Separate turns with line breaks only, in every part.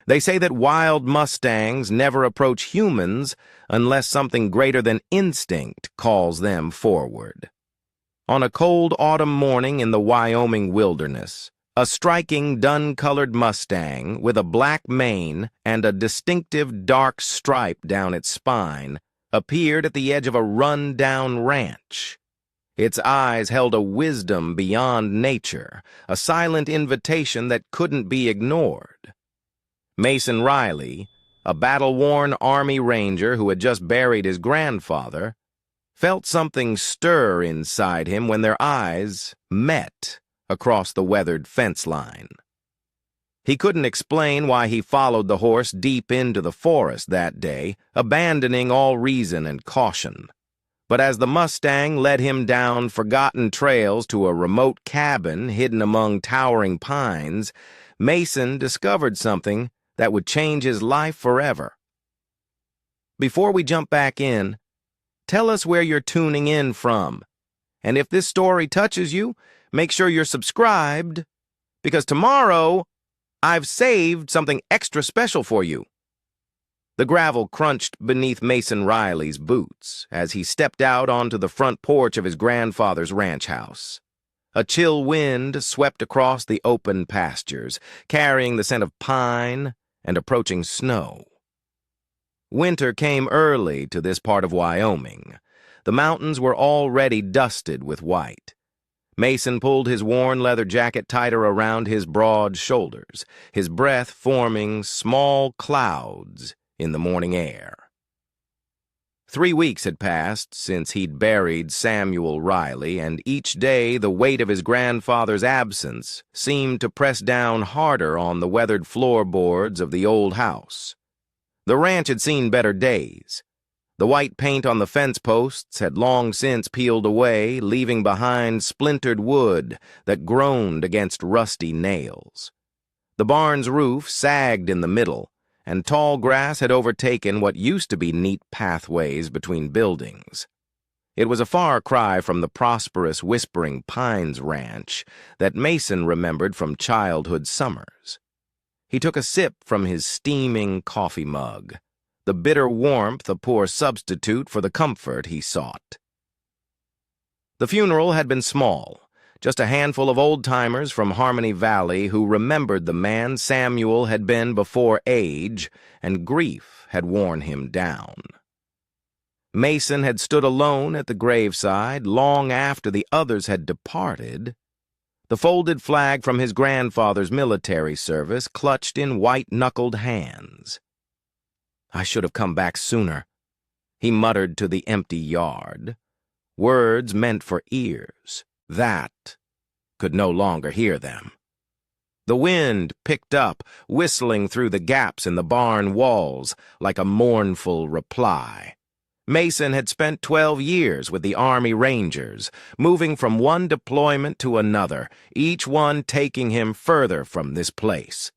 They say that wild Mustangs never approach humans unless something greater than instinct calls them forward. On a cold autumn morning in the Wyoming wilderness, a striking dun-colored Mustang with a black mane and a distinctive dark stripe down its spine appeared at the edge of a run-down ranch. Its eyes held a wisdom beyond nature, a silent invitation that couldn't be ignored. Mason Riley, a battle-worn Army Ranger who had just buried his grandfather, felt something stir inside him when their eyes met across the weathered fence line. He couldn't explain why he followed the horse deep into the forest that day, abandoning all reason and caution. But as the Mustang led him down forgotten trails to a remote cabin hidden among towering pines, Mason discovered something that would change his life forever. Before we jump back in, tell us where you're tuning in from. And if this story touches you, make sure you're subscribed, because tomorrow I've saved something extra special for you. The gravel crunched beneath Mason Riley's boots as he stepped out onto the front porch of his grandfather's ranch house. A chill wind swept across the open pastures, carrying the scent of pine and approaching snow. Winter came early to this part of Wyoming. The mountains were already dusted with white. Mason pulled his worn leather jacket tighter around his broad shoulders, his breath forming small clouds in the morning air. 3 weeks had passed since he'd buried Samuel Riley, and each day the weight of his grandfather's absence seemed to press down harder on the weathered floorboards of the old house. The ranch had seen better days. The white paint on the fence posts had long since peeled away, leaving behind splintered wood that groaned against rusty nails. The barn's roof sagged in the middle, and tall grass had overtaken what used to be neat pathways between buildings. It was a far cry from the prosperous Whispering Pines ranch that Mason remembered from childhood summers. He took a sip from his steaming coffee mug, the bitter warmth a poor substitute for the comfort he sought. The funeral had been small, just a handful of old-timers from Harmony Valley who remembered the man Samuel had been before age and grief had worn him down. Mason had stood alone at the graveside long after the others had departed, the folded flag from his grandfather's military service clutched in white-knuckled hands. "I should have come back sooner," he muttered to the empty yard. Words meant for ears that could no longer hear them. The wind picked up, whistling through the gaps in the barn walls like a mournful reply. Mason had spent 12 years with the Army Rangers, moving from one deployment to another, each one taking him further from this place.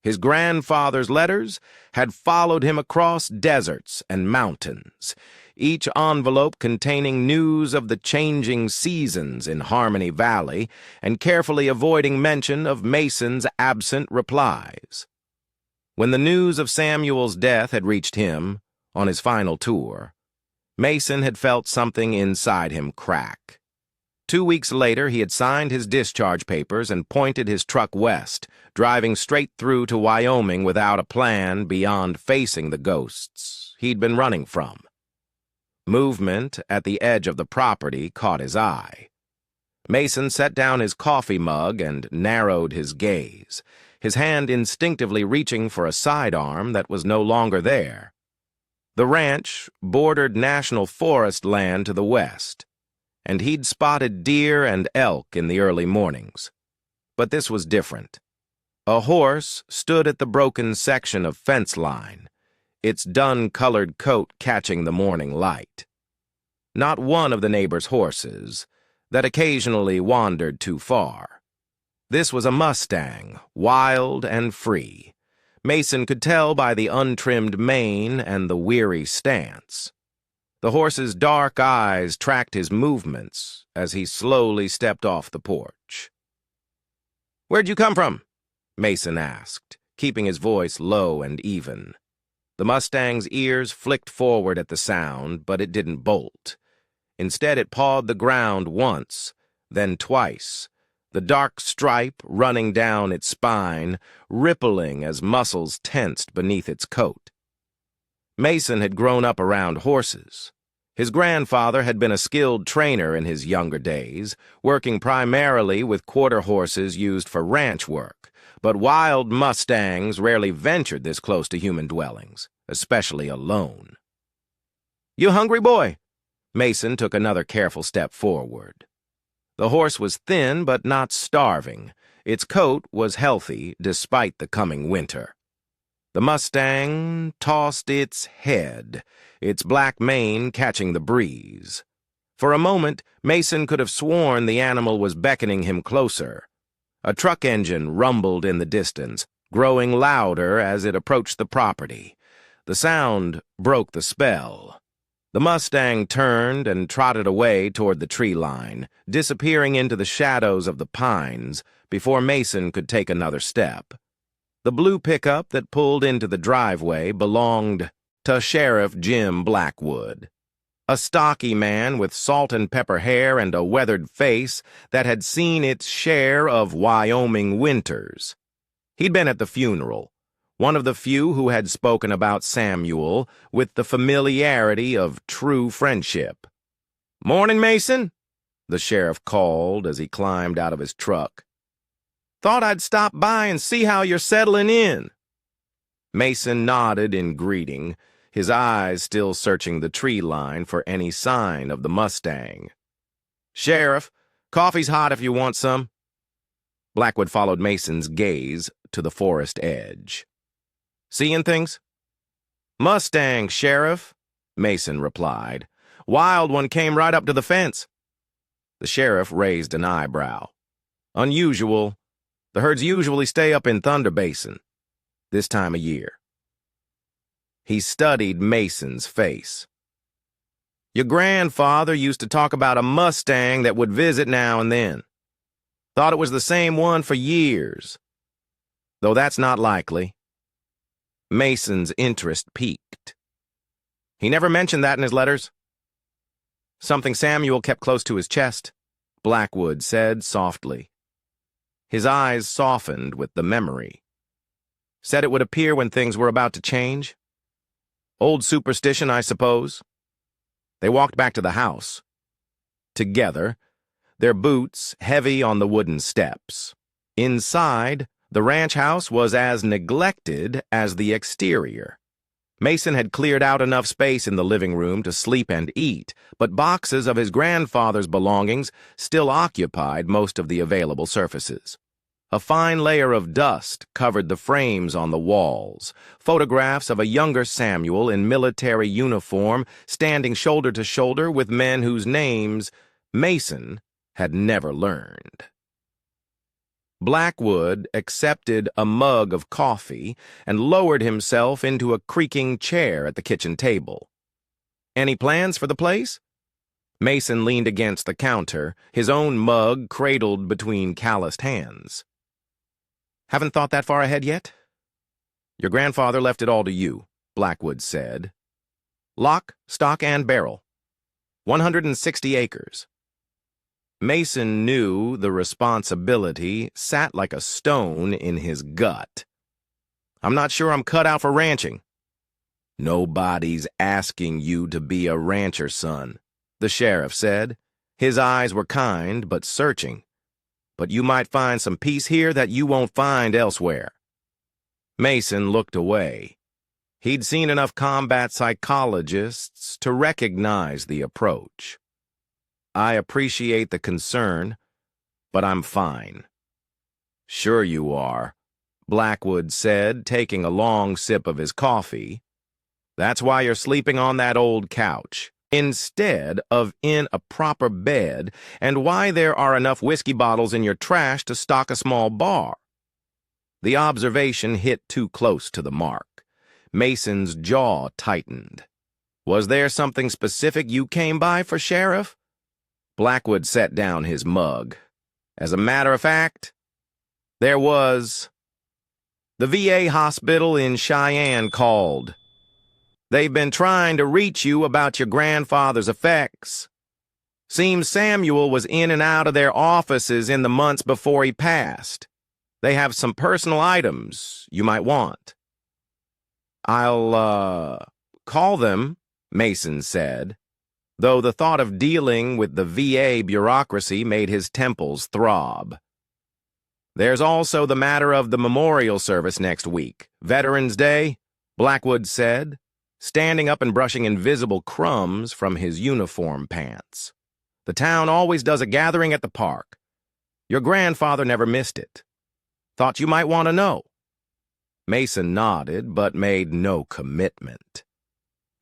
His grandfather's letters had followed him across deserts and mountains, each envelope containing news of the changing seasons in Harmony Valley and carefully avoiding mention of Mason's absent replies. When the news of Samuel's death had reached him on his final tour, Mason had felt something inside him crack. 2 weeks later, he had signed his discharge papers and pointed his truck west, driving straight through to Wyoming without a plan beyond facing the ghosts he'd been running from. Movement at the edge of the property caught his eye. Mason set down his coffee mug and narrowed his gaze, his hand instinctively reaching for a sidearm that was no longer there. The ranch bordered national forest land to the west, and he'd spotted deer and elk in the early mornings. But this was different. A horse stood at the broken section of fence line, its dun-colored coat catching the morning light. Not one of the neighbors' horses that occasionally wandered too far. This was a Mustang, wild and free. Mason could tell by the untrimmed mane and the weary stance. The horse's dark eyes tracked his movements as he slowly stepped off the porch. "Where'd you come from?" Mason asked, keeping his voice low and even. The Mustang's ears flicked forward at the sound, but it didn't bolt. Instead, it pawed the ground once, then twice, the dark stripe running down its spine, rippling as muscles tensed beneath its coat. Mason had grown up around horses. His grandfather had been a skilled trainer in his younger days, working primarily with quarter horses used for ranch work, but wild Mustangs rarely ventured this close to human dwellings, especially alone. "You hungry, boy?" Mason took another careful step forward. The horse was thin but not starving. Its coat was healthy despite the coming winter. The Mustang tossed its head, its black mane catching the breeze. For a moment, Mason could have sworn the animal was beckoning him closer. A truck engine rumbled in the distance, growing louder as it approached the property. The sound broke the spell. The Mustang turned and trotted away toward the tree line, disappearing into the shadows of the pines before Mason could take another step. The blue pickup that pulled into the driveway belonged to Sheriff Jim Blackwood, a stocky man with salt and pepper hair and a weathered face that had seen its share of Wyoming winters. He'd been at the funeral, one of the few who had spoken about Samuel with the familiarity of true friendship. "Morning, Mason," the sheriff called as he climbed out of his truck. "Thought I'd stop by and see how you're settling in." Mason nodded in greeting, his eyes still searching the tree line for any sign of the Mustang. "Sheriff, coffee's hot if you want some." Blackwood followed Mason's gaze to the forest edge. "Seeing things?" "Mustang, Sheriff," Mason replied. "Wild one came right up to the fence." The sheriff raised an eyebrow. "Unusual. The herds usually stay up in Thunder Basin this time of year." He studied Mason's face. "Your grandfather used to talk about a Mustang that would visit now and then. Thought it was the same one for years. Though that's not likely." Mason's interest piqued. "He never mentioned that in his letters?" "Something Samuel kept close to his chest," Blackwood said softly. His eyes softened with the memory. "Said it would appear when things were about to change? Old superstition, I suppose." They walked back to the house. Together, their boots heavy on the wooden steps. Inside, the ranch house was as neglected as the exterior. Mason had cleared out enough space in the living room to sleep and eat, but boxes of his grandfather's belongings still occupied most of the available surfaces. A fine layer of dust covered the frames on the walls, photographs of a younger Samuel in military uniform standing shoulder to shoulder with men whose names Mason had never learned. Blackwood accepted a mug of coffee and lowered himself into a creaking chair at the kitchen table. "Any plans for the place?" Mason leaned against the counter, his own mug cradled between calloused hands. "Haven't thought that far ahead yet?" "Your grandfather left it all to you," Blackwood said. "Lock, stock, and barrel. 160 acres. Mason knew the responsibility sat like a stone in his gut. "I'm not sure I'm cut out for ranching." "Nobody's asking you to be a rancher, son," the sheriff said. His eyes were kind but searching. "But you might find some peace here that you won't find elsewhere." Mason looked away. He'd seen enough combat psychologists to recognize the approach. "I appreciate the concern, but I'm fine." "Sure you are," Blackwood said, taking a long sip of his coffee. "That's why you're sleeping on that old couch instead of in a proper bed, and why there are enough whiskey bottles in your trash to stock a small bar." The observation hit too close to the mark. Mason's jaw tightened. "Was there something specific you came by for, Sheriff?" Blackwood set down his mug. "As a matter of fact, there was." The VA hospital in Cheyenne called. They've been trying to reach you about your grandfather's effects. Seems Samuel was in and out of their offices in the months before he passed. They have some personal items you might want. I'll, call them, Mason said, though the thought of dealing with the VA bureaucracy made his temples throb. There's also the matter of the memorial service next week. Veterans Day, Blackwood said, standing up and brushing invisible crumbs from his uniform pants. The town always does a gathering at the park. Your grandfather never missed it. Thought you might want to know. Mason nodded, but made no commitment.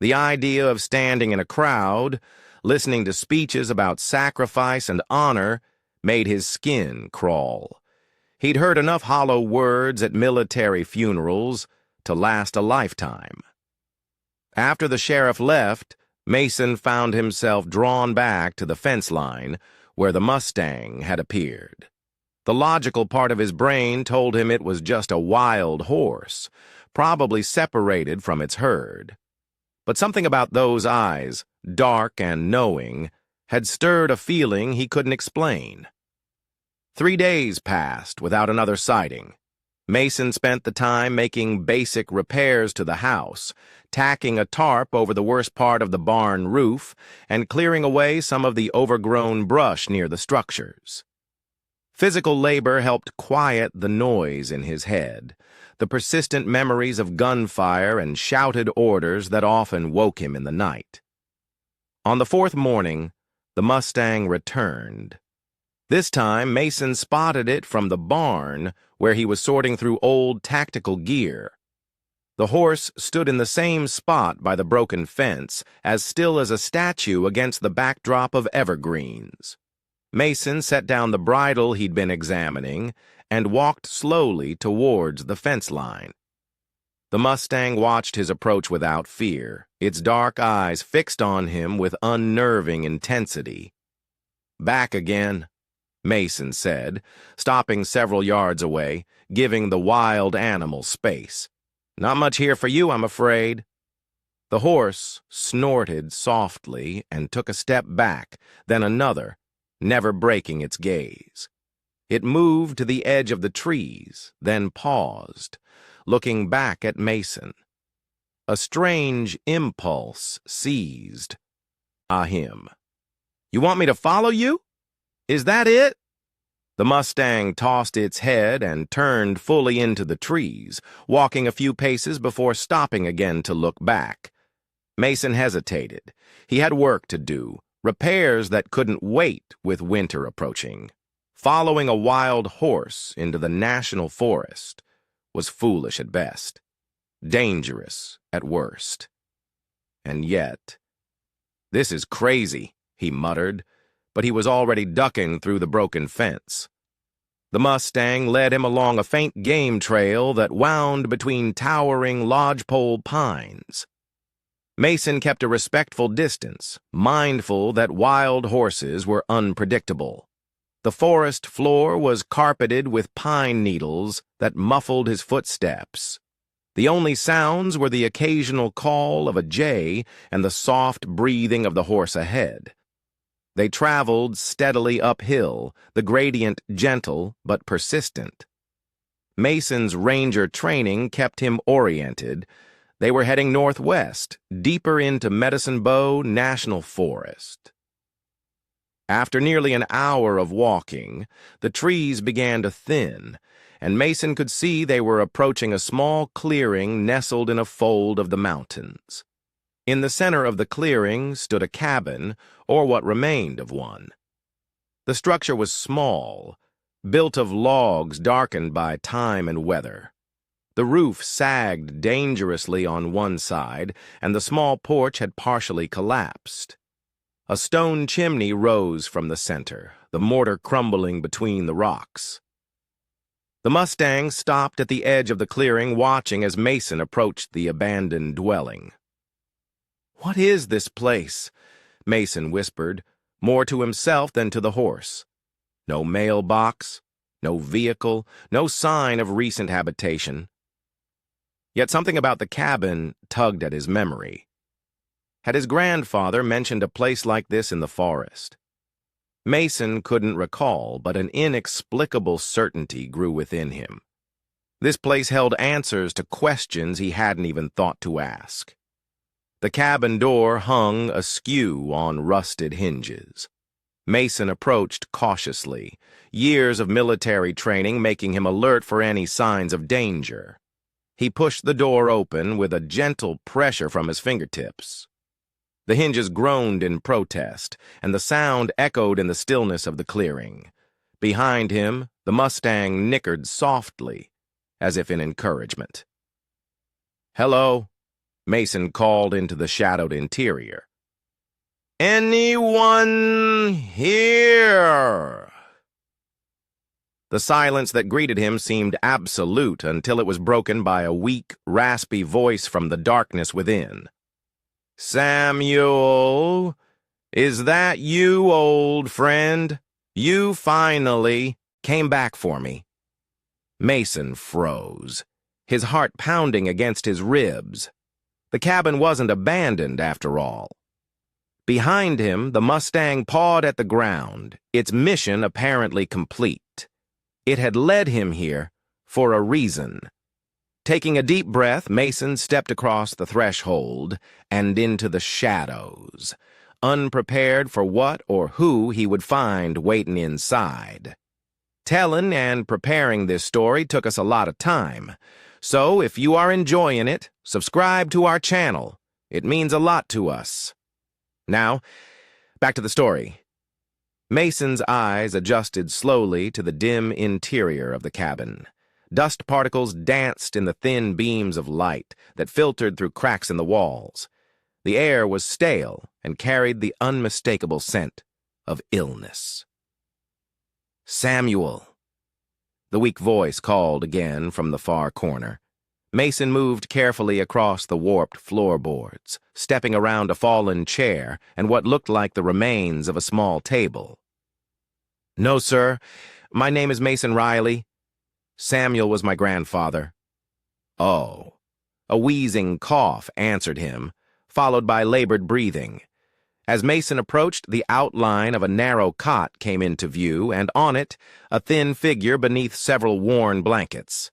The idea of standing in a crowd, listening to speeches about sacrifice and honor, made his skin crawl. He'd heard enough hollow words at military funerals to last a lifetime. After the sheriff left, Mason found himself drawn back to the fence line where the Mustang had appeared. The logical part of his brain told him it was just a wild horse, probably separated from its herd. But something about those eyes, dark and knowing, had stirred a feeling he couldn't explain. 3 days passed without another sighting. Mason spent the time making basic repairs to the house, tacking a tarp over the worst part of the barn roof and clearing away some of the overgrown brush near the structures. Physical labor helped quiet the noise in his head, the persistent memories of gunfire and shouted orders that often woke him in the night. On the 4th morning, the Mustang returned. This time, Mason spotted it from the barn where he was sorting through old tactical gear. The horse stood in the same spot by the broken fence, as still as a statue against the backdrop of evergreens. Mason set down the bridle he'd been examining and walked slowly towards the fence line. The Mustang watched his approach without fear, its dark eyes fixed on him with unnerving intensity. "Back again," Mason said, stopping several yards away, giving the wild animal space. "Not much here for you, I'm afraid." The horse snorted softly and took a step back, then another, never breaking its gaze. It moved to the edge of the trees, then paused, looking back at Mason. A strange impulse seized him. "You want me to follow you? Is that it?" The Mustang tossed its head and turned fully into the trees, walking a few paces before stopping again to look back. Mason hesitated. He had work to do, repairs that couldn't wait with winter approaching. Following a wild horse into the national forest was foolish at best, dangerous at worst. And yet, "This is crazy," he muttered, but he was already ducking through the broken fence. The Mustang led him along a faint game trail that wound between towering lodgepole pines. Mason kept a respectful distance, mindful that wild horses were unpredictable. The forest floor was carpeted with pine needles that muffled his footsteps. The only sounds were the occasional call of a jay and the soft breathing of the horse ahead. They traveled steadily uphill, the gradient gentle but persistent. Mason's ranger training kept him oriented. They were heading northwest, deeper into Medicine Bow National Forest. After nearly an hour of walking, the trees began to thin, and Mason could see they were approaching a small clearing nestled in a fold of the mountains. In the center of the clearing stood a cabin, or what remained of one. The structure was small, built of logs darkened by time and weather. The roof sagged dangerously on one side, and the small porch had partially collapsed. A stone chimney rose from the center, the mortar crumbling between the rocks. The Mustang stopped at the edge of the clearing, watching as Mason approached the abandoned dwelling. "What is this place?" Mason whispered, more to himself than to the horse. No mailbox, no vehicle, no sign of recent habitation. Yet something about the cabin tugged at his memory. Had his grandfather mentioned a place like this in the forest? Mason couldn't recall, but an inexplicable certainty grew within him. This place held answers to questions he hadn't even thought to ask. The cabin door hung askew on rusted hinges. Mason approached cautiously, years of military training making him alert for any signs of danger. He pushed the door open with a gentle pressure from his fingertips. The hinges groaned in protest, and the sound echoed in the stillness of the clearing. Behind him, the Mustang nickered softly, as if in encouragement. "Hello," Mason called into the shadowed interior. "Anyone here?" The silence that greeted him seemed absolute until it was broken by a weak, raspy voice from the darkness within. "Samuel, is that you, old friend? You finally came back for me." Mason froze, his heart pounding against his ribs. The cabin wasn't abandoned after all. Behind him, the Mustang pawed at the ground, its mission apparently complete. It had led him here for a reason. Taking a deep breath, Mason stepped across the threshold and into the shadows, unprepared for what or who he would find waiting inside. Telling and preparing this story took us a lot of time, so if you are enjoying it, subscribe to our channel. It means a lot to us. Now, back to the story. Mason's eyes adjusted slowly to the dim interior of the cabin. Dust particles danced in the thin beams of light that filtered through cracks in the walls. The air was stale and carried the unmistakable scent of illness. "Samuel," the weak voice called again from the far corner. Mason moved carefully across the warped floorboards, stepping around a fallen chair and what looked like the remains of a small table. "No, sir. My name is Mason Riley. Samuel was my grandfather." "Oh." A wheezing cough answered him, followed by labored breathing. As Mason approached, the outline of a narrow cot came into view, and on it, a thin figure beneath several worn blankets.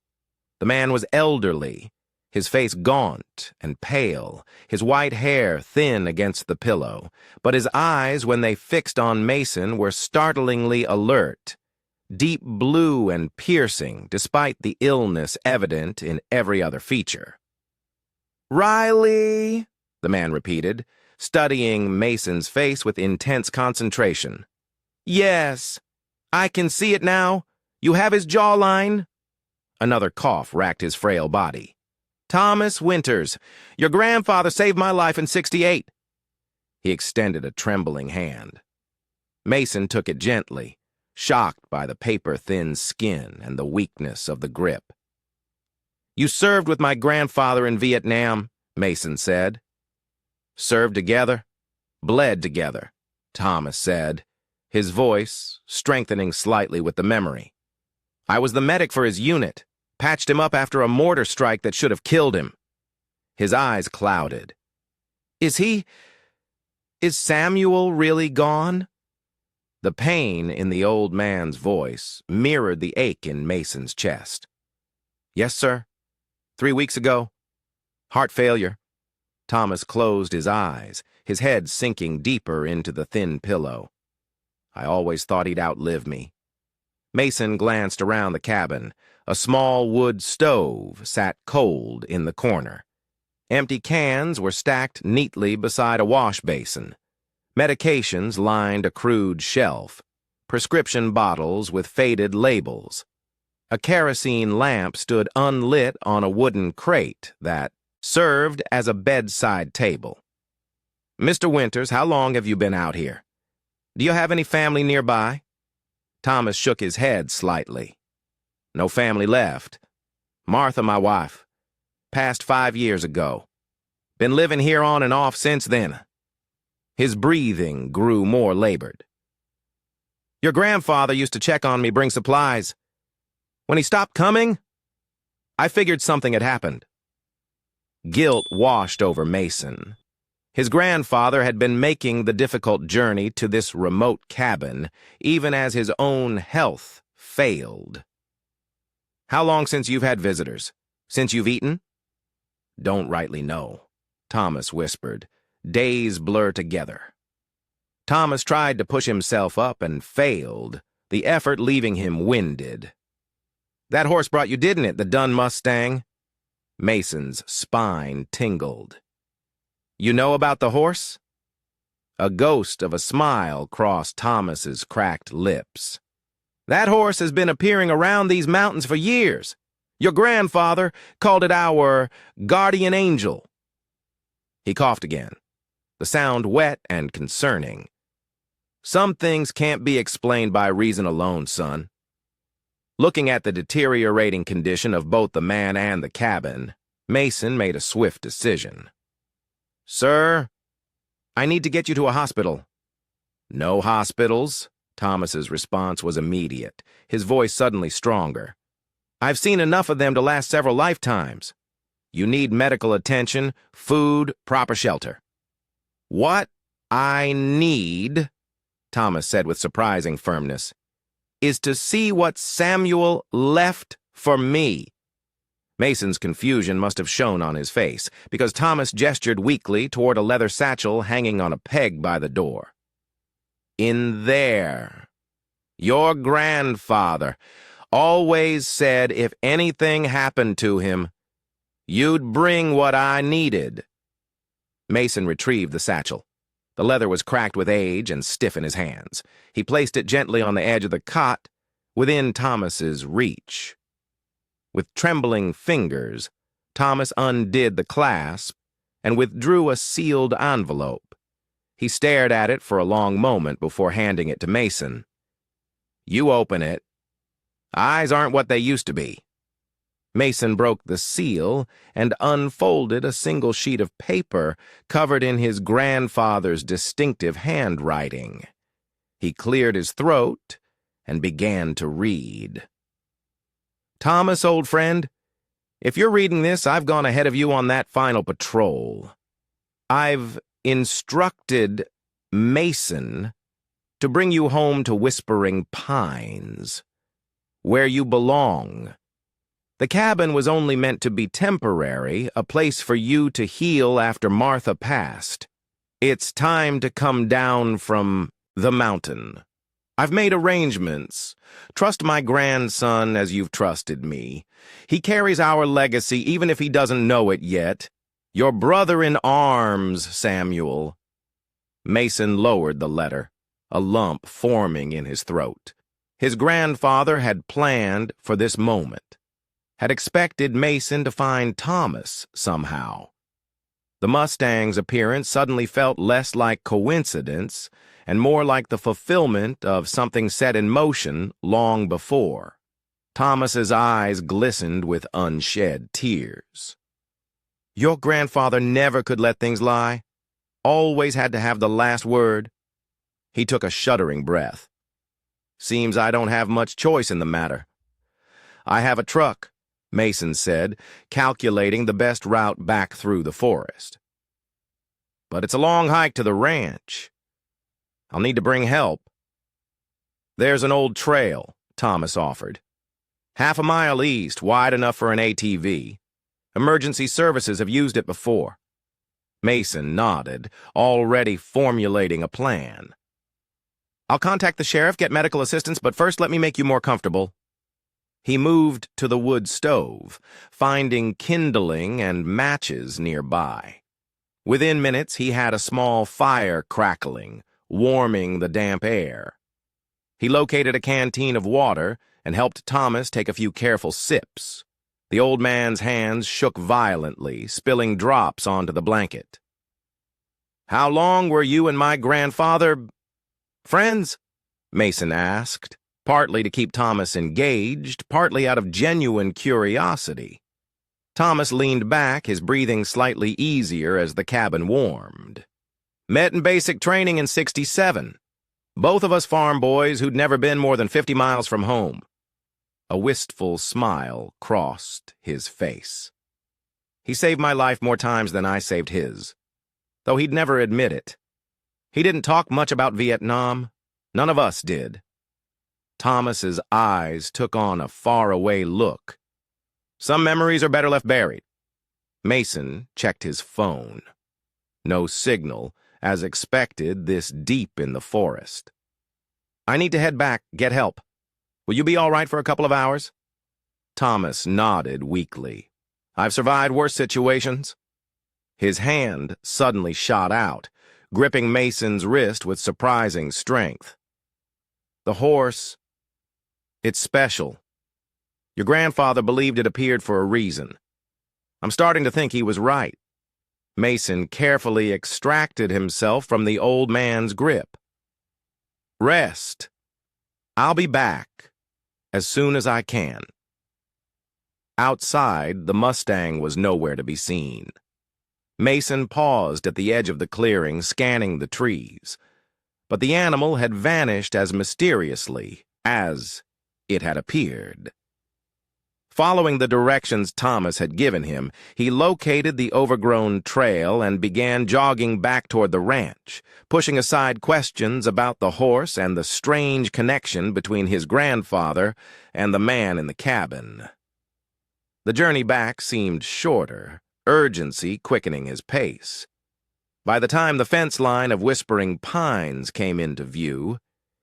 The man was elderly, his face gaunt and pale, his white hair thin against the pillow, but his eyes, when they fixed on Mason, were startlingly alert, deep blue and piercing, despite the illness evident in every other feature. "Riley," the man repeated, studying Mason's face with intense concentration. "Yes, I can see it now. You have his jawline." Another cough racked his frail body. "Thomas Winters, your grandfather saved my life in '68. He extended a trembling hand. Mason took it gently, shocked by the paper-thin skin and the weakness of the grip. "You served with my grandfather in Vietnam," Mason said. "Served together, bled together," Thomas said, his voice strengthening slightly with the memory. "I was the medic for his unit, patched him up after a mortar strike that should have killed him." His eyes clouded. Is Samuel really gone?" The pain in the old man's voice mirrored the ache in Mason's chest. "Yes, sir. 3 weeks ago. Heart failure." Thomas closed his eyes, his head sinking deeper into the thin pillow. "I always thought he'd outlive me." Mason glanced around the cabin. A small wood stove sat cold in the corner. Empty cans were stacked neatly beside a wash basin. Medications lined a crude shelf, prescription bottles with faded labels. A kerosene lamp stood unlit on a wooden crate that served as a bedside table. "Mr. Winters, how long have you been out here? Do you have any family nearby?" Thomas shook his head slightly. "No family left. Martha, my wife, passed 5 years ago. Been living here on and off since then." His breathing grew more labored. "Your grandfather used to check on me, bring supplies. When he stopped coming, I figured something had happened." Guilt washed over Mason. His grandfather had been making the difficult journey to this remote cabin, even as his own health failed. "How long since you've had visitors? Since you've eaten?" "Don't rightly know," Thomas whispered. Days blur together. Thomas tried to push himself up and failed, the effort leaving him winded. "That horse brought you, didn't it, the dun Mustang?" Mason's spine tingled. "You know about the horse?" A ghost of a smile crossed Thomas's cracked lips. "That horse has been appearing around these mountains for years. Your grandfather called it our guardian angel." He coughed again, the sound wet and concerning. "Some things can't be explained by reason alone, son." Looking at the deteriorating condition of both the man and the cabin, Mason made a swift decision. "Sir, I need to get you to a hospital." "No hospitals." Thomas's response was immediate, his voice suddenly stronger. "I've seen enough of them to last several lifetimes. You need medical attention, food, proper shelter." "What I need," Thomas said with surprising firmness, "is to see what Samuel left for me." Mason's confusion must have shown on his face, because Thomas gestured weakly toward a leather satchel hanging on a peg by the door. "In there. Your grandfather always said if anything happened to him, you'd bring what I needed." Mason retrieved the satchel. The leather was cracked with age and stiff in his hands. He placed it gently on the edge of the cot, within Thomas's reach. With trembling fingers, Thomas undid the clasp and withdrew a sealed envelope. He stared at it for a long moment before handing it to Mason. "You open it. Eyes aren't what they used to be." Mason broke the seal and unfolded a single sheet of paper covered in his grandfather's distinctive handwriting. He cleared his throat and began to read. "Thomas, old friend, if you're reading this, I've gone ahead of you on that final patrol. I've instructed Mason to bring you home to Whispering Pines, where you belong. The cabin was only meant to be temporary, a place for you to heal after Martha passed. It's time to come down from the mountain. I've made arrangements. Trust my grandson as you've trusted me. He carries our legacy even if he doesn't know it yet. Your brother in arms, Samuel." Mason lowered the letter, a lump forming in his throat. His grandfather had planned for this moment, had expected Mason to find Thomas somehow. The Mustang's appearance suddenly felt less like coincidence and more like the fulfillment of something set in motion long before. Thomas's eyes glistened with unshed tears. "Your grandfather never could let things lie. Always had to have the last word." He took a shuddering breath. "Seems I don't have much choice in the matter." "I have a truck," Mason said, calculating the best route back through the forest. "But it's a long hike to the ranch. I'll need to bring help." "There's an old trail," Thomas offered. "Half a mile east, wide enough for an ATV. Emergency services have used it before." Mason nodded, already formulating a plan. "I'll contact the sheriff, get medical assistance, but first let me make you more comfortable." He moved to the wood stove, finding kindling and matches nearby. Within minutes, he had a small fire crackling, warming the damp air. He located a canteen of water and helped Thomas take a few careful sips. The old man's hands shook violently, spilling drops onto the blanket. "How long were you and my grandfather friends?" Mason asked, partly to keep Thomas engaged, partly out of genuine curiosity. Thomas leaned back, his breathing slightly easier as the cabin warmed. "Met in basic training in '67. Both of us farm boys who'd never been more than 50 miles from home." A wistful smile crossed his face. He saved my life more times than I saved his, though he'd never admit it. He didn't talk much about Vietnam. None of us did. Thomas's eyes took on a faraway look. Some memories are better left buried. Mason checked his phone. No signal, as expected, this deep in the forest. I need to head back, get help. Will you be all right for a couple of hours? Thomas nodded weakly. I've survived worse situations. His hand suddenly shot out, gripping Mason's wrist with surprising strength. The horse, it's special. Your grandfather believed it appeared for a reason. I'm starting to think he was right. Mason carefully extracted himself from the old man's grip. Rest. I'll be back as soon as I can. Outside, the Mustang was nowhere to be seen. Mason paused at the edge of the clearing, scanning the trees. But the animal had vanished as mysteriously as it had appeared. Following the directions Thomas had given him, he located the overgrown trail and began jogging back toward the ranch, pushing aside questions about the horse and the strange connection between his grandfather and the man in the cabin. The journey back seemed shorter, urgency quickening his pace. By the time the fence line of whispering pines came into view,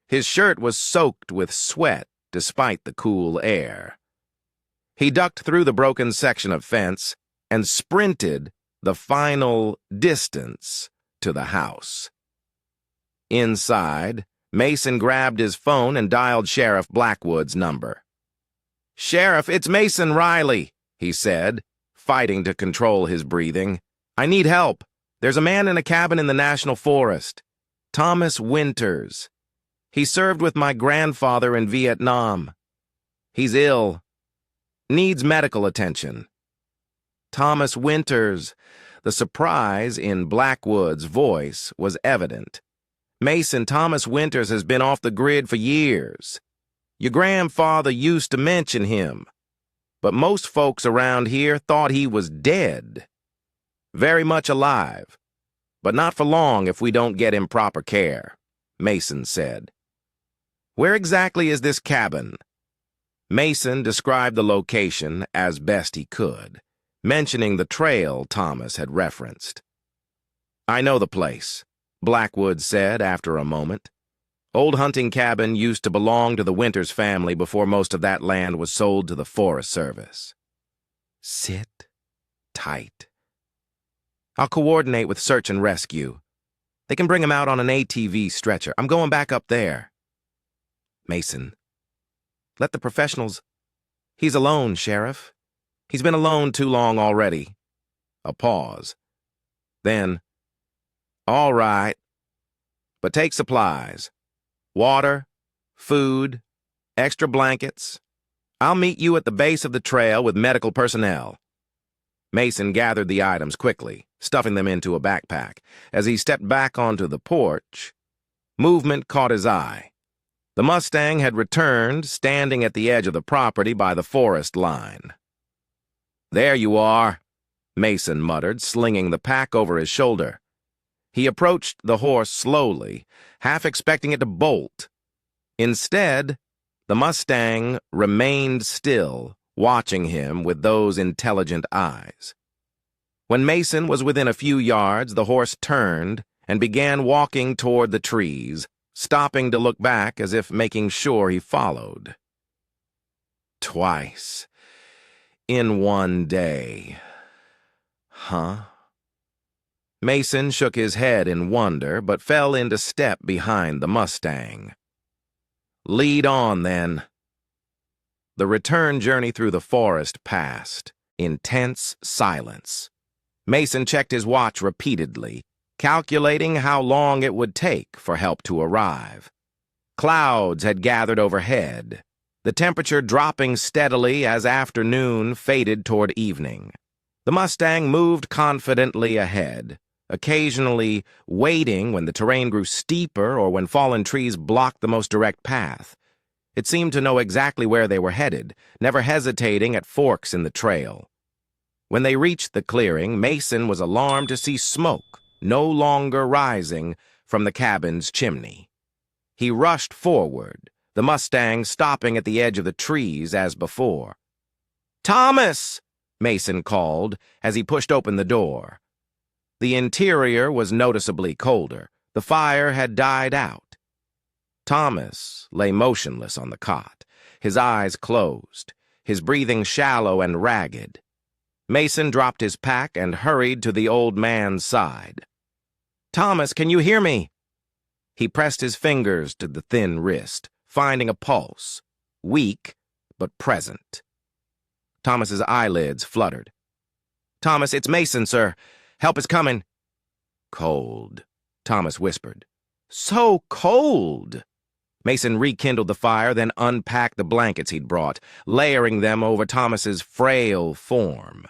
his shirt was soaked with sweat despite the cool air. He ducked through the broken section of fence and sprinted the final distance to the house. Inside, Mason grabbed his phone and dialed Sheriff Blackwood's number. "Sheriff, it's Mason Riley," he said, fighting to control his breathing. "I need help. There's a man in a cabin in the National Forest. Thomas Winters. He served with my grandfather in Vietnam. He's ill. Needs medical attention." Thomas Winters. The surprise in Blackwood's voice was evident. "Mason, Thomas Winters has been off the grid for years. Your grandfather used to mention him, but most folks around here thought he was dead. Very much alive, but not for long if we don't get him proper care," Mason said. "Where exactly is this cabin?" Mason described the location as best he could, mentioning the trail Thomas had referenced. "I know the place," Blackwood said after a moment. "Old hunting cabin used to belong to the Winters family before most of that land was sold to the Forest Service." "Sit tight. I'll coordinate with search and rescue. They can bring him out on an ATV stretcher. I'm going back up there." "Mason, let the professionals—" "He's alone, Sheriff. He's been alone too long already." A pause. Then, "All right, but take supplies. Water, food, extra blankets. I'll meet you at the base of the trail with medical personnel." Mason gathered the items quickly, stuffing them into a backpack. As he stepped back onto the porch, movement caught his eye. The Mustang had returned, standing at the edge of the property by the forest line. "There you are," Mason muttered, slinging the pack over his shoulder. He approached the horse slowly, half expecting it to bolt. Instead, the Mustang remained still, watching him with those intelligent eyes. When Mason was within a few yards, the horse turned and began walking toward the trees, stopping to look back as if making sure he followed. Twice. In one day. Huh? Mason shook his head in wonder, but fell into step behind the Mustang. "Lead on, then." The return journey through the forest passed. Intense silence. Mason checked his watch repeatedly, calculating how long it would take for help to arrive. Clouds had gathered overhead, the temperature dropping steadily as afternoon faded toward evening. The Mustang moved confidently ahead, occasionally waiting when the terrain grew steeper or when fallen trees blocked the most direct path. It seemed to know exactly where they were headed, never hesitating at forks in the trail. When they reached the clearing, Mason was alarmed to see smoke, no longer rising, from the cabin's chimney. He rushed forward, the Mustang stopping at the edge of the trees as before. "Thomas!" Mason called as he pushed open the door. The interior was noticeably colder. The fire had died out. Thomas lay motionless on the cot, his eyes closed, his breathing shallow and ragged. Mason dropped his pack and hurried to the old man's side. "Thomas, can you hear me?" He pressed his fingers to the thin wrist, finding a pulse, weak but present. Thomas's eyelids fluttered. "Thomas, it's Mason, sir. Help is coming." "Cold," Thomas whispered. "So cold!" Mason rekindled the fire, then unpacked the blankets he'd brought, layering them over Thomas's frail form.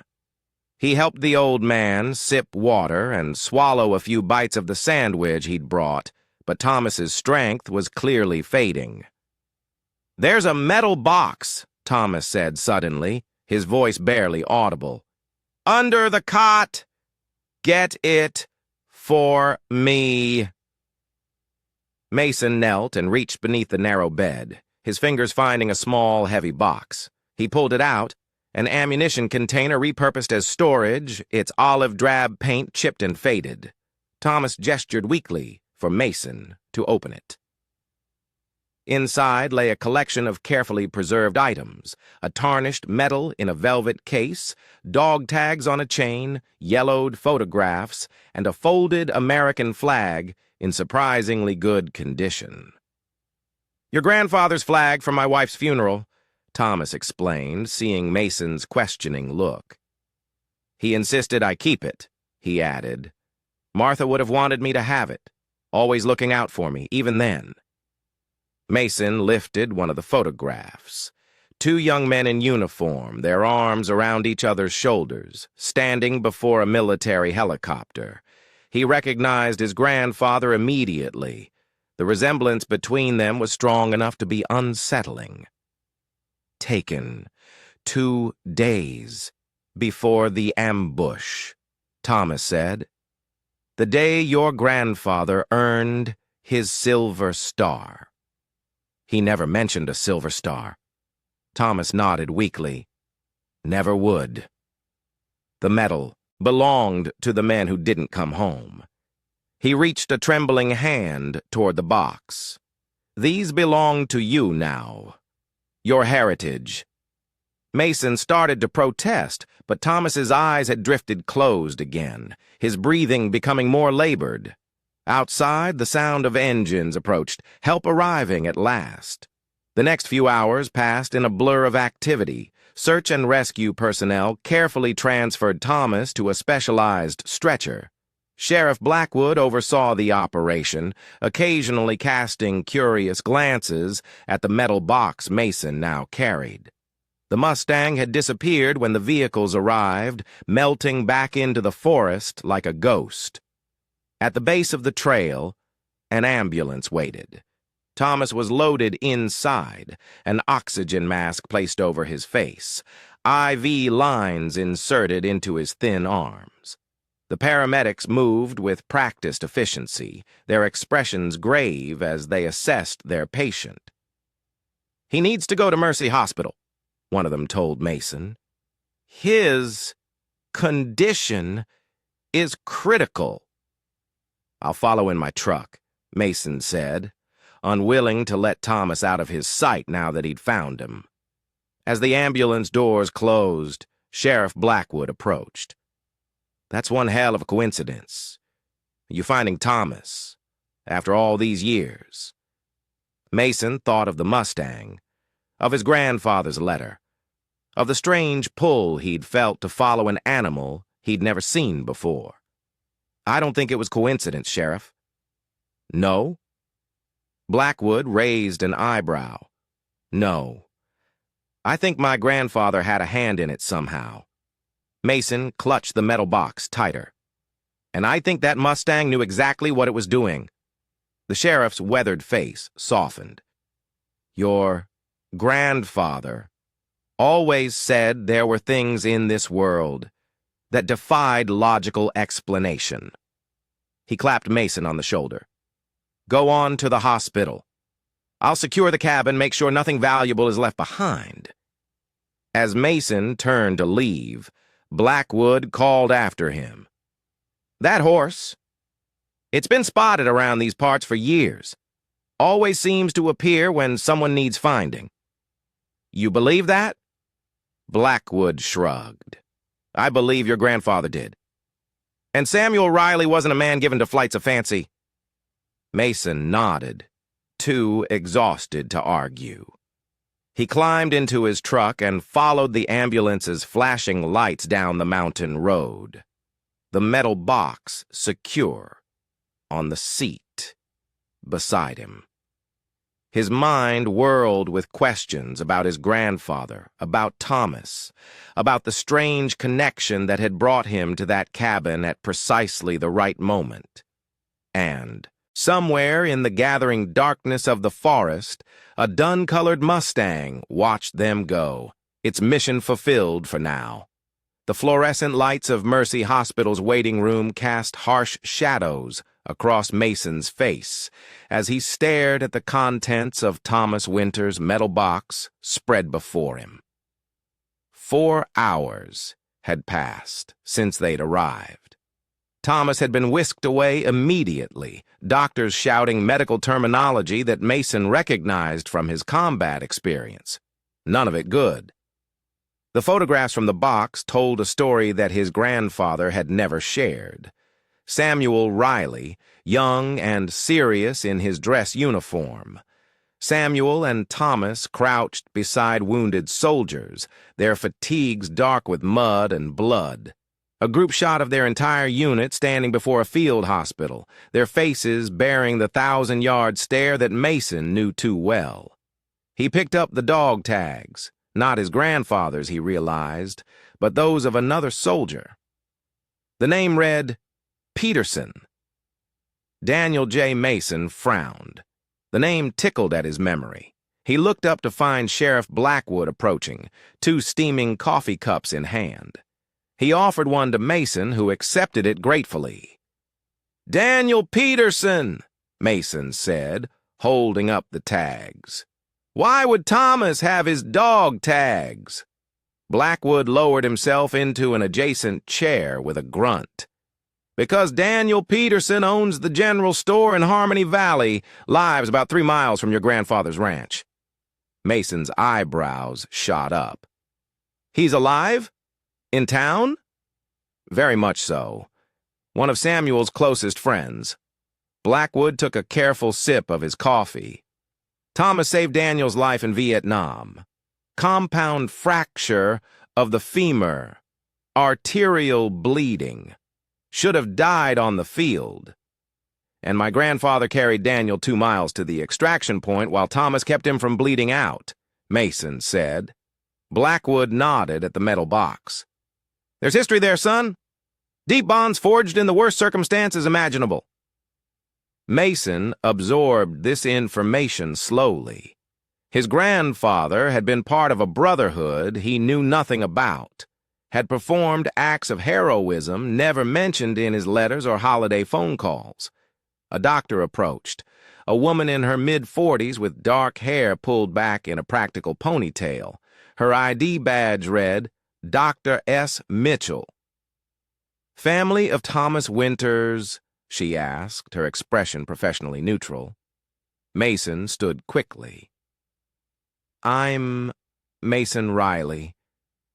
He helped the old man sip water and swallow a few bites of the sandwich he'd brought, but Thomas's strength was clearly fading. "There's a metal box," Thomas said suddenly, his voice barely audible. "Under the cot! Get it for me." Mason knelt and reached beneath the narrow bed, his fingers finding a small, heavy box. He pulled it out, an ammunition container repurposed as storage, its olive drab paint chipped and faded. Thomas gestured weakly for Mason to open it. Inside lay a collection of carefully preserved items, a tarnished medal in a velvet case, dog tags on a chain, yellowed photographs, and a folded American flag in surprisingly good condition. "Your grandfather's flag from my wife's funeral," Thomas explained, seeing Mason's questioning look. "He insisted I keep it," he added. "Martha would have wanted me to have it, always looking out for me, even then." Mason lifted one of the photographs. Two young men in uniform, their arms around each other's shoulders, standing before a military helicopter. He recognized his grandfather immediately. The resemblance between them was strong enough to be unsettling. "Taken 2 days before the ambush," Thomas said. "The day your grandfather earned his Silver Star." "He never mentioned a Silver Star." Thomas nodded weakly. "Never would." The medal belonged to the men who didn't come home. He reached a trembling hand toward the box. "These belong to you now. Your heritage." Mason started to protest, but Thomas's eyes had drifted closed again, his breathing becoming more labored. Outside, the sound of engines approached, help arriving at last. The next few hours passed in a blur of activity. Search and rescue personnel carefully transferred Thomas to a specialized stretcher. Sheriff Blackwood oversaw the operation, occasionally casting curious glances at the metal box Mason now carried. The Mustang had disappeared when the vehicles arrived, melting back into the forest like a ghost. At the base of the trail, an ambulance waited. Thomas was loaded inside, an oxygen mask placed over his face, IV lines inserted into his thin arms. The paramedics moved with practiced efficiency, their expressions grave as they assessed their patient. "He needs to go to Mercy Hospital," one of them told Mason. "His condition is critical." "I'll follow in my truck," Mason said, unwilling to let Thomas out of his sight now that he'd found him. As the ambulance doors closed, Sheriff Blackwood approached. "That's one hell of a coincidence. You finding Thomas, after all these years." Mason thought of the Mustang, of his grandfather's letter, of the strange pull he'd felt to follow an animal he'd never seen before. "I don't think it was coincidence, Sheriff." "No?" Blackwood raised an eyebrow. "No. I think my grandfather had a hand in it somehow." Mason clutched the metal box tighter. "And I think that Mustang knew exactly what it was doing." The sheriff's weathered face softened. "Your grandfather always said there were things in this world that defied logical explanation. He clapped Mason on the shoulder. "Go on to the hospital. I'll secure the cabin, make sure nothing valuable is left behind." As Mason turned to leave, Blackwood called after him. "That horse. It's been spotted around these parts for years. Always seems to appear when someone needs finding." "You believe that?" Blackwood shrugged. "I believe your grandfather did. And Samuel Riley wasn't a man given to flights of fancy." Mason nodded, too exhausted to argue. He climbed into his truck and followed the ambulance's flashing lights down the mountain road. The metal box secure on the seat beside him. His mind whirled with questions about his grandfather, about Thomas, about the strange connection that had brought him to that cabin at precisely the right moment. And somewhere in the gathering darkness of the forest, a dun-colored Mustang watched them go, its mission fulfilled for now. The fluorescent lights of Mercy Hospital's waiting room cast harsh shadows across Mason's face as he stared at the contents of Thomas Winter's metal box spread before him. 4 hours had passed since they'd arrived. Thomas had been whisked away immediately, doctors shouting medical terminology that Mason recognized from his combat experience. None of it good. The photographs from the box told a story that his grandfather had never shared. Samuel Riley, young and serious in his dress uniform. Samuel and Thomas crouched beside wounded soldiers, their fatigues dark with mud and blood. A group shot of their entire unit standing before a field hospital, their faces bearing the 1,000-yard stare that Mason knew too well. He picked up the dog tags, not his grandfather's, he realized, but those of another soldier. The name read Peterson. Daniel J. Mason frowned. The name tickled at his memory. He looked up to find Sheriff Blackwood approaching, 2 steaming coffee cups in hand. He offered one to Mason, who accepted it gratefully. "Daniel Peterson," Mason said, holding up the tags. "Why would Thomas have his dog tags?" Blackwood lowered himself into an adjacent chair with a grunt. "Because Daniel Peterson owns the general store in Harmony Valley, lives about 3 miles from your grandfather's ranch." Mason's eyebrows shot up. "He's alive? In town?" "Very much so. One of Samuel's closest friends." Blackwood took a careful sip of his coffee. "Thomas saved Daniel's life in Vietnam. Compound fracture of the femur. Arterial bleeding. Should have died on the field. And my grandfather carried Daniel 2 miles to the extraction point while Thomas kept him from bleeding out," Mason said. Blackwood nodded at the metal box. "There's history there, son. Deep bonds forged in the worst circumstances imaginable." Mason absorbed this information slowly. His grandfather had been part of a brotherhood he knew nothing about, had performed acts of heroism never mentioned in his letters or holiday phone calls. A doctor approached, a woman in her mid-40s with dark hair pulled back in a practical ponytail. Her ID badge read, Dr. S. Mitchell. "Family of Thomas Winters?" she asked, her expression professionally neutral. Mason stood quickly. "I'm Mason Riley.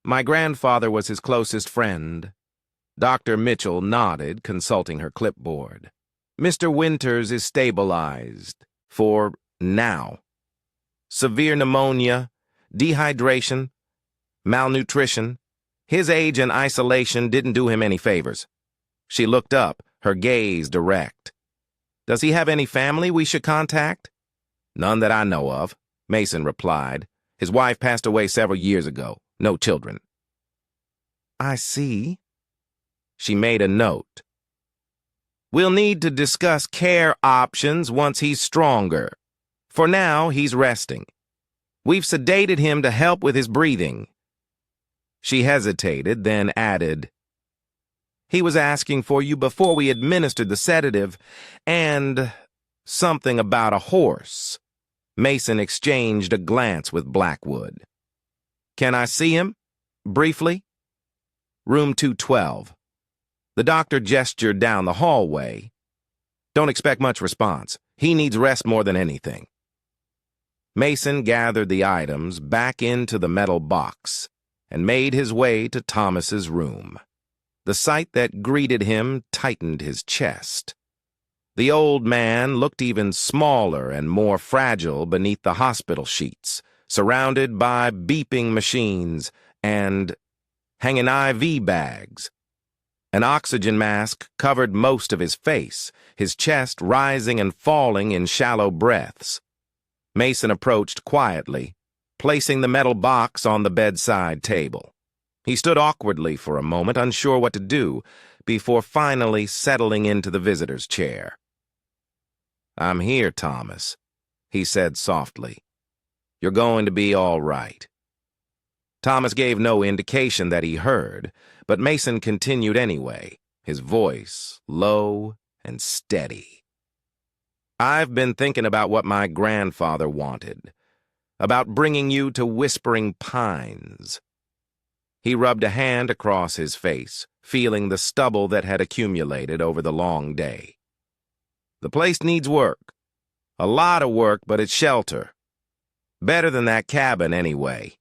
My grandfather was his closest friend." Dr. Mitchell nodded, consulting her clipboard. "Mr. Winters is stabilized. For now. Severe pneumonia, dehydration, malnutrition. His age and isolation didn't do him any favors." She looked up, her gaze direct. "Does he have any family we should contact?" "None that I know of," Mason replied. "His wife passed away several years ago. No children." "I see." She made a note. "We'll need to discuss care options once he's stronger. For now, he's resting. We've sedated him to help with his breathing." She hesitated, then added, He was asking for you before we administered the sedative, and something about a horse. Mason exchanged a glance with Blackwood. Can I see him? Briefly? Room 212. The doctor gestured down the hallway. Don't expect much response. He needs rest more than anything. Mason gathered the items back into the metal box and made his way to Thomas's room. The sight that greeted him tightened his chest. The old man looked even smaller and more fragile beneath the hospital sheets, surrounded by beeping machines and hanging IV bags. An oxygen mask covered most of his face, his chest rising and falling in shallow breaths. Mason approached quietly, placing the metal box on the bedside table. He stood awkwardly for a moment, unsure what to do, before finally settling into the visitor's chair. I'm here, Thomas, he said softly. You're going to be all right. Thomas gave no indication that he heard, but Mason continued anyway, his voice low and steady. I've been thinking about what my grandfather wanted, about bringing you to Whispering Pines. He rubbed a hand across his face, feeling the stubble that had accumulated over the long day. The place needs work. A lot of work, but it's shelter. Better than that cabin, anyway.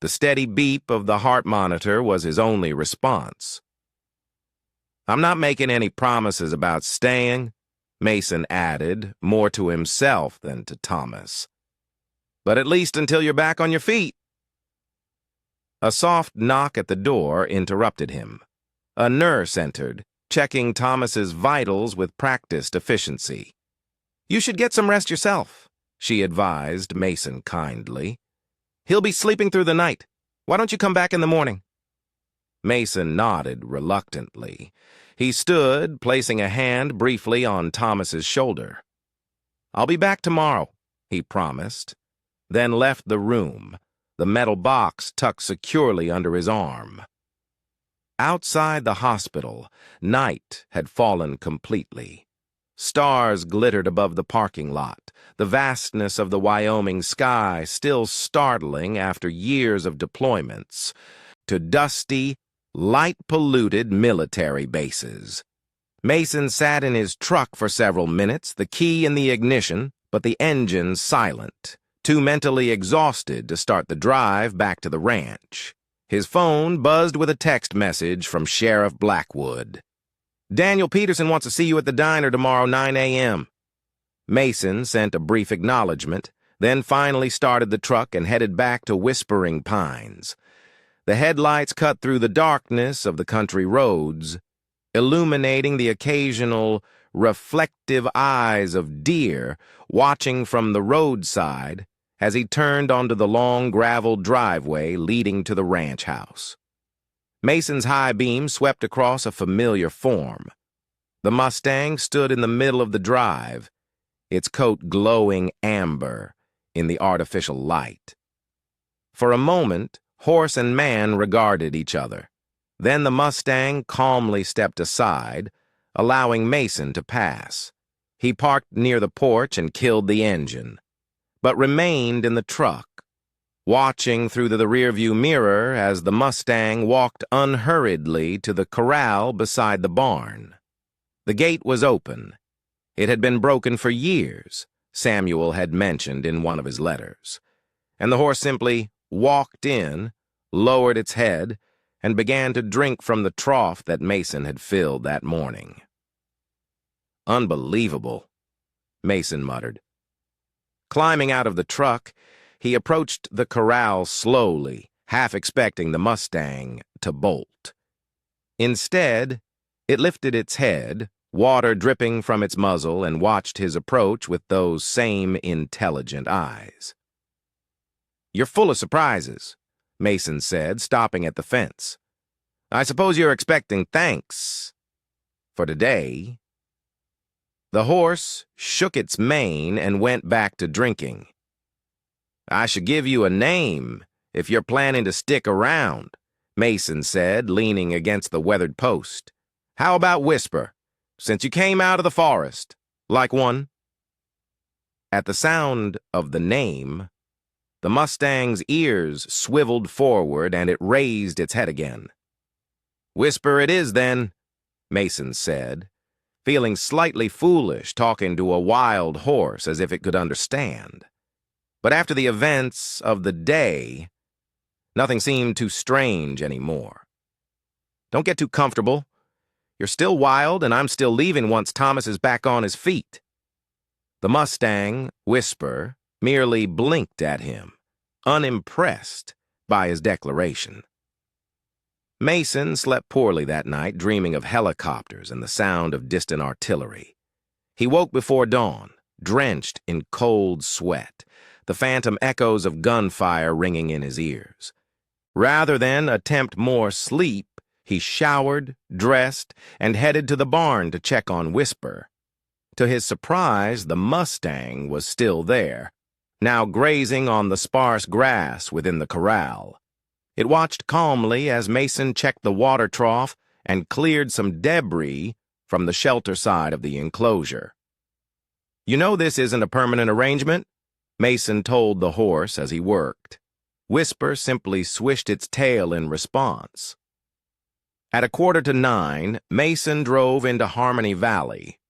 The steady beep of the heart monitor was his only response. I'm not making any promises about staying, Mason added, more to himself than to Thomas. But at least until you're back on your feet. A soft knock at the door interrupted him. A nurse entered, checking Thomas's vitals with practiced efficiency. You should get some rest yourself, she advised Mason kindly. He'll be sleeping through the night. Why don't you come back in the morning? Mason nodded reluctantly. He stood, placing a hand briefly on Thomas's shoulder. I'll be back tomorrow, he promised, then left the room, the metal box tucked securely under his arm. Outside the hospital, night had fallen completely. Stars glittered above the parking lot, the vastness of the Wyoming sky still startling after years of deployments to dusty, light-polluted military bases. Mason sat in his truck for several minutes, the key in the ignition, but the engine silent, too mentally exhausted to start the drive back to the ranch. His phone buzzed with a text message from Sheriff Blackwood. Daniel Peterson wants to see you at the diner tomorrow, 9 a.m. Mason sent a brief acknowledgement, then finally started the truck and headed back to Whispering Pines. The headlights cut through the darkness of the country roads, illuminating the occasional, reflective eyes of deer watching from the roadside as he turned onto the long gravel driveway leading to the ranch house. Mason's high beam swept across a familiar form. The Mustang stood in the middle of the drive, its coat glowing amber in the artificial light. For a moment, horse and man regarded each other. Then the Mustang calmly stepped aside, allowing Mason to pass. He parked near the porch and killed the engine, but remained in the truck, watching through the rearview mirror as the Mustang walked unhurriedly to the corral beside the barn. The gate was open. It had been broken for years, Samuel had mentioned in one of his letters, and the horse simply walked in, lowered its head, and began to drink from the trough that Mason had filled that morning. Unbelievable, Mason muttered. Climbing out of the truck, he approached the corral slowly, half expecting the Mustang to bolt. Instead, it lifted its head, water dripping from its muzzle, and watched his approach with those same intelligent eyes. You're full of surprises, Mason said, stopping at the fence. I suppose you're expecting thanks for today. The horse shook its mane and went back to drinking. I should give you a name if you're planning to stick around, Mason said, leaning against the weathered post. "How about Whisper, since you came out of the forest? Like one?" At the sound of the name, the Mustang's ears swiveled forward and it raised its head again. "Whisper it is, then," Mason said, feeling slightly foolish talking to a wild horse as if it could understand. But after the events of the day, nothing seemed too strange anymore. "Don't get too comfortable. You're still wild, and I'm still leaving once Thomas is back on his feet." The Mustang, Whisper, merely blinked at him, unimpressed by his declaration. Mason slept poorly that night, dreaming of helicopters and the sound of distant artillery. He woke before dawn, drenched in cold sweat, the phantom echoes of gunfire ringing in his ears. Rather than attempt more sleep, he showered, dressed, and headed to the barn to check on Whisper. To his surprise, the Mustang was still there, now grazing on the sparse grass within the corral. It watched calmly as Mason checked the water trough and cleared some debris from the shelter side of the enclosure. "You know this isn't a permanent arrangement," Mason told the horse as he worked. Whisper simply swished its tail in response. At 8:45, Mason drove into Harmony Valley.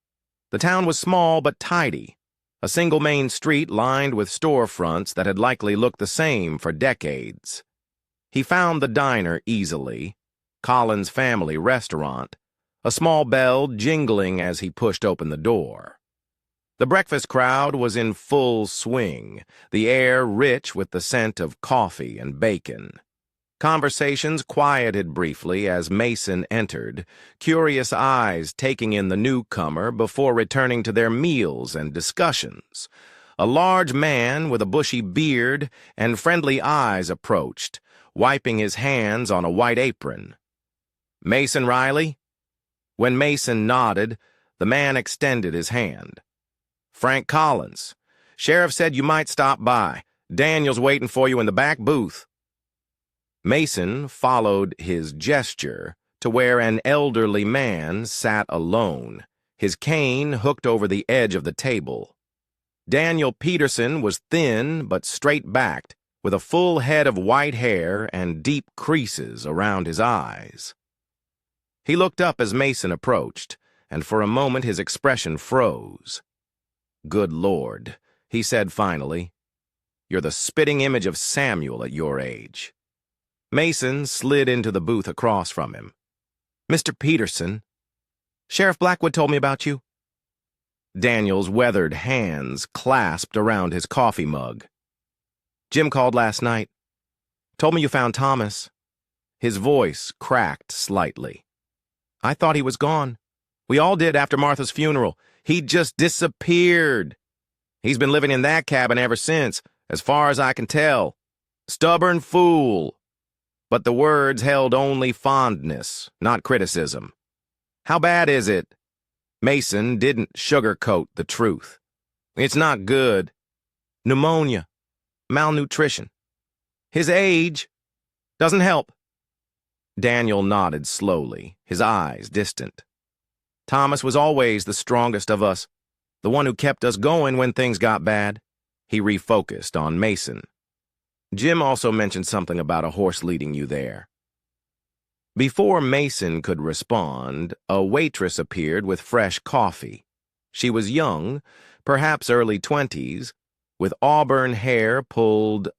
The town was small but tidy, a single main street lined with storefronts that had likely looked the same for decades. He found the diner easily, Collins' family restaurant, a small bell jingling as he pushed open the door. The breakfast crowd was in full swing, the air rich with the scent of coffee and bacon. Conversations quieted briefly as Mason entered, curious eyes taking in the newcomer before returning to their meals and discussions. A large man with a bushy beard and friendly eyes approached, wiping his hands on a white apron. "Mason Riley?" When Mason nodded, the man extended his hand. "Frank Collins. Sheriff said you might stop by. Daniel's waiting for you in the back booth." Mason followed his gesture to where an elderly man sat alone, his cane hooked over the edge of the table. Daniel Peterson was thin but straight-backed, with a full head of white hair and deep creases around his eyes. He looked up as Mason approached, and for a moment his expression froze. "Good Lord," he said finally. "You're the spitting image of Samuel at your age." Mason slid into the booth across from him. "Mr. Peterson, Sheriff Blackwood told me about you." Daniel's weathered hands clasped around his coffee mug. "Jim called last night. Told me you found Thomas." His voice cracked slightly. "I thought he was gone. We all did after Martha's funeral. He just disappeared. He's been living in that cabin ever since, as far as I can tell. Stubborn fool." But the words held only fondness, not criticism. "How bad is it?" Mason didn't sugarcoat the truth. "It's not good. Pneumonia, malnutrition. His age doesn't help." Daniel nodded slowly, his eyes distant. "Thomas was always the strongest of us, the one who kept us going when things got bad." He refocused on Mason. "Jim also mentioned something about a horse leading you there." Before Mason could respond, a waitress appeared with fresh coffee. She was young, perhaps early 20s, with auburn hair pulled,